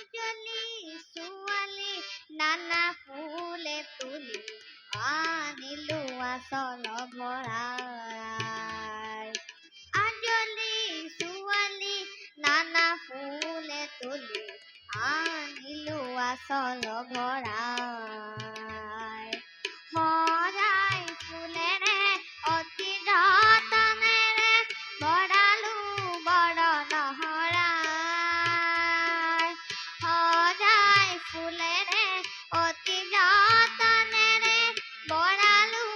আজলি ছোৱালী নানা ফুলে তুলি আনিলো আচল ভৰাই আজলি ছোৱালী নানা ফুলে তুলি আনিলো আচল ভৰাই সজাই ফুলেৰে অতি যতনেৰে বৰালো বৰণ শৰাই সজাই ফুলেৰে অতি যতনেৰে বৰালো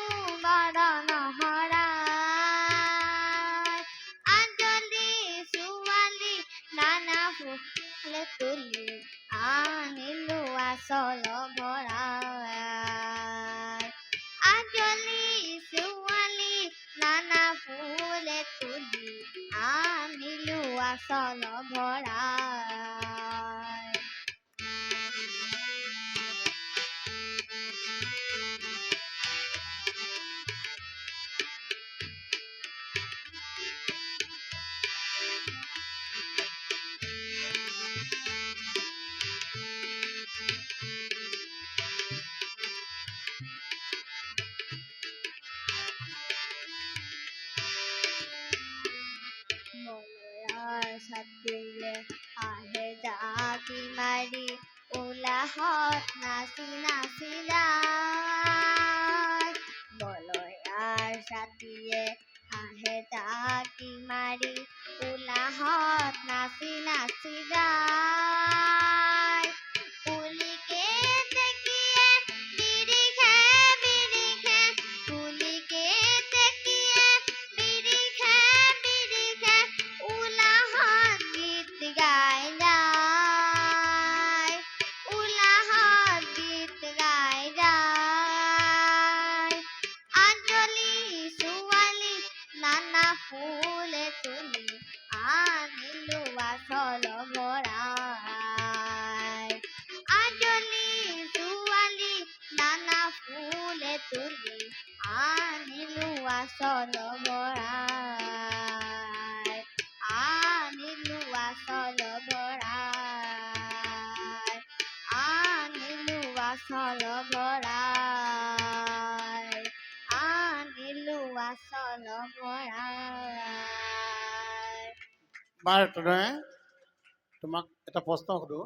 বৰণ শৰাই আজলি ছোৱালী নানা ফুলে তুলি আনিলো আচল ভৰাই আজলি ছোৱালী নানা ফুলে তুলি আনিলো আচল ভৰাই মলয়াৰ ছাতিৰে আহে জাকি মাৰি উলাহত নাচি নাচি যায় মলয়াৰ ছাতিৰে আহে জাকি মাৰি উলাহত নাচি নাচি যায় পুলিকে দেখিয়ে বিৰিখে বিৰিখে পুলিকে দেখিয়ে বিৰিখে বিৰিখে উলাহত গীত গাই যায় উলাহত গীত গাই যায় আজলি ছোৱালী নানা ফুলে তুলি আনিলো আচল ভৰাই আজলি ছোৱালী নানা ফুলে তুলি আনিলো আচল ভৰাই আনিলো আচল ভৰাই আনিলো আচল ভৰাই আনিলো আচল ভৰাই বাৰু তনে তোমাক এটা প্ৰশ্ন সুধো